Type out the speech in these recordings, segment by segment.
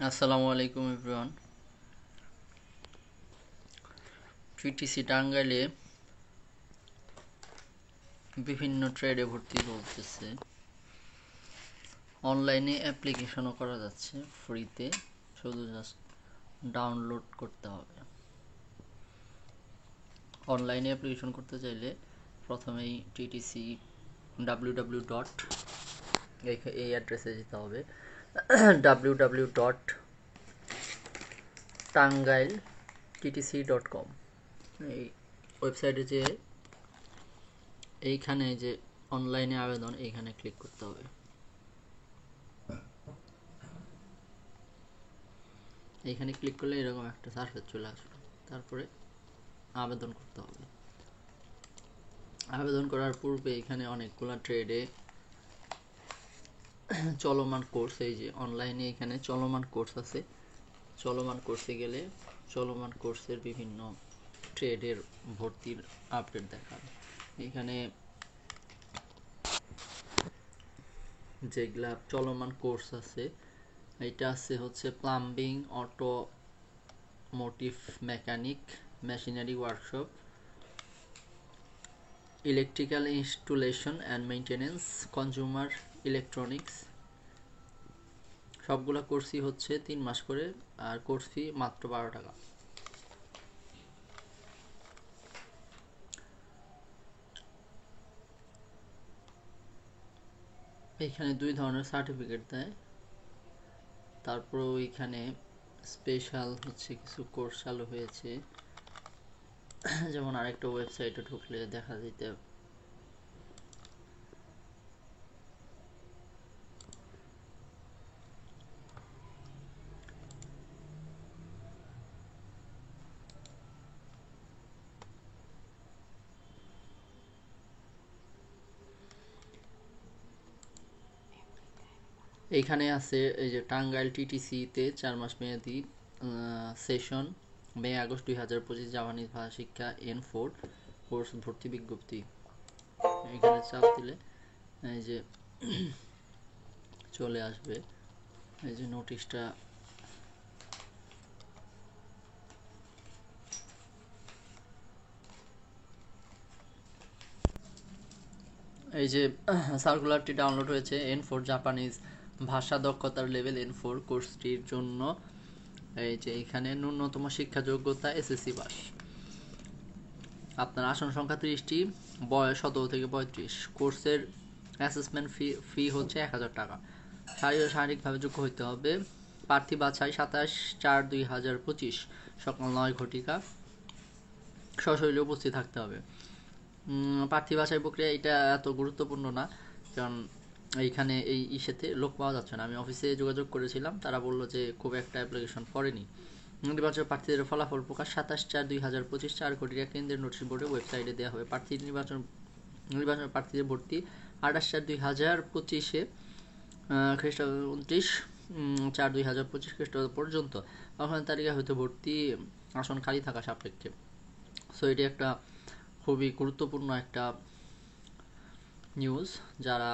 আসসালামু আলাইকুম everyone. TTC টাঙ্গাইলে বিভিন্ন ট্রেডে ভর্তি চলতেছে। অনলাইনে অ্যাপ্লিকেশনও করা যাচ্ছে ফ্রিতে, শুধু জাস্ট ডাউনলোড করতে হবে। অনলাইনে অ্যাপ্লিকেশন করতে চাইলে প্রথমেই টিটিসি ডাব্লিউ ডট এই অ্যাড্রেসে যেতে হবে, www.tangail.ttc.com। এই ওয়েবসাইটে যে এইখানে যে অনলাইনে আবেদন এইখানে ক্লিক করতে হবে। এইখানে ক্লিক করলে এরকম একটা সার্ফেস চলে আসবে, তারপরে আবেদন করতে হবে। আবেদন করার পূর্বে এখানে অনেকগুলা ট্রেডে চলমান কোর্স, এই যে অনলাইনে এখানে চলমান কোর্স আছে। চলমান কোর্সে গেলে চলমান কোর্সের বিভিন্ন ট্রেডের ভর্তির আপডেট দেখাবে। এখানে যেগুলা চলমান কোর্স আছে, এটা আছে হচ্ছে plumbing, automotive mechanic, machinery workshop, electrical installation and maintenance, consumer electronics. সবগুলা কোর্সই হচ্ছে 3 মাস করে, আর কোর্স ফি মাত্র 12 টাকা। এখানে 2 ধরনের সার্টিফিকেট দেয়। তারপর ওইখানে স্পেশাল হচ্ছে কিছু কোর্স চালু হয়েছে, যেমন আরেকটা ওয়েবসাইটে ঢুকলে দেখা যেতে এইখানে আছে এই যে টাঙ্গাইল টিটিসিতে 4 মাস মেয়াদি সেশন, মে আগস্ট 2025 জাপানিজ ভাষা শিক্ষা N4 কোর্স ভর্তি বিজ্ঞপ্তি। এখানে চাপ দিলে এই যে চলে আসবে, এই যে নোটিশটা। এই যে সার্কুলারটি ডাউনলোড হয়েছে। N4 জাপানিজ ভাষা দক্ষতার লেভেল N4 কোর্সটির জন্য এই যে এখানে ন্যূনতম শিক্ষা যোগ্যতা এসএসসি পাস। আপনার আসন সংখ্যা 30টি, বয়স 17 থেকে 35। কোর্সের অ্যাসেসমেন্ট ফি হচ্ছে 1000 টাকা। শারীরিকভাবে যোগ্য হইতে হবে। প্রার্থী বাছাই 27/4/2025 সকাল 9 ঘটিকা সশরীরে উপস্থিত থাকতে হবে। প্রার্থী বাছাই প্রক্রিয়া এটা এত গুরুত্বপূর্ণ না, কারণ এইখানে এই ইসেতে লোক পাওয়া যাচ্ছে না। আমি অফিসে যোগাযোগ করেছিলাম, তারা বললো যে খুব একটা অ্যাপ্লিকেশন পড়েনি। নির্বাচন প্রার্থীদের ফলাফল প্রকাশ 27/4/2025 4 ঘটিকা কেন্দ্রের নোটিশ বোর্ডের ওয়েবসাইটে দেওয়া হবে। নির্বাচন প্রার্থীদের ভর্তি 28/4/2025 খ্রিস্টাব্দ 29/4/2025 খ্রিস্টাব্দ পর্যন্ত আহ্বান তালিকা হইতে ভর্তি আসন খালি থাকা সাপেক্ষে। সো এটি একটা খুবই গুরুত্বপূর্ণ একটা নিউজ। যারা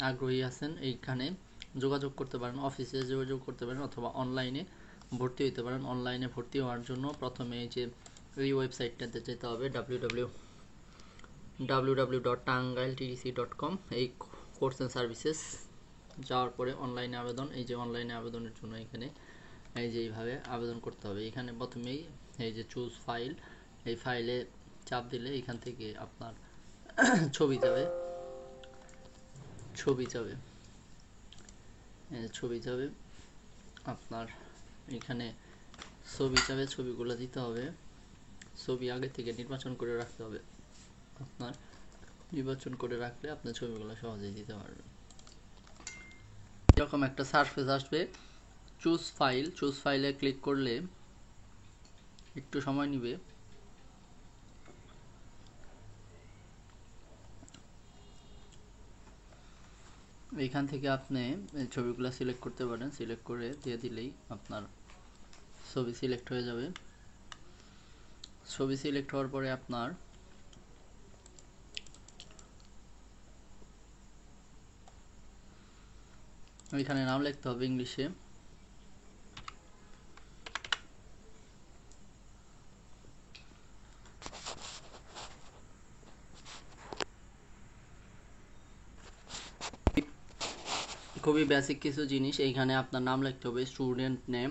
আগ্রহী আছেন এইখানে যোগাযোগ করতে পারেন, অফিসে যোগাযোগ করতে পারেন, অথবা অনলাইনে ভর্তি হতে পারেন। অনলাইনে ভর্তি হওয়ার জন্য প্রথমে এই যে এই ওয়েবসাইটটাতে যেতে হবে, www.tangailtdc.com। এই কোর্স অ্যান্ড সার্ভিসেস যাওয়ার পরে অনলাইনে আবেদন, এই যে অনলাইনে আবেদনের জন্য এখানে এই যে এইভাবে আবেদন করতে হবে। এখানে প্রথমেই এই যে চুজ ফাইল, এই ফাইলে চাপ দিলে এখান থেকে আপনার ছবি যাবে, ছবি যাবে, ছবি যাবে আপনার এখানে ছবি যাবে, ছবিগুলো দিতে হবে। ছবি আগে থেকে নির্বাচন করে রাখতে হবে আপনার। নির্বাচন করে রাখলে আপনার ছবিগুলো সহজেই দিতে পারবেন। এরকম একটা সারফেস আসবে, চুজ ফাইলে ক্লিক করলে একটু সময় নিবে। এইখান থেকে আপনি ছবিগুলো সিলেক্ট করতে পারেন, সিলেক্ট করে দিয়ে দিলেই আপনার ছবি সিলেক্ট হয়ে যাবে। ছবি সিলেক্ট হওয়ার পরে আপনার এখানে নাম লিখতে হবে ইংলিশে। খুবই বেসিক কিছু জিনিস। এইখানে আপনার নাম লিখতে হবে, স্টুডেন্ট নেম,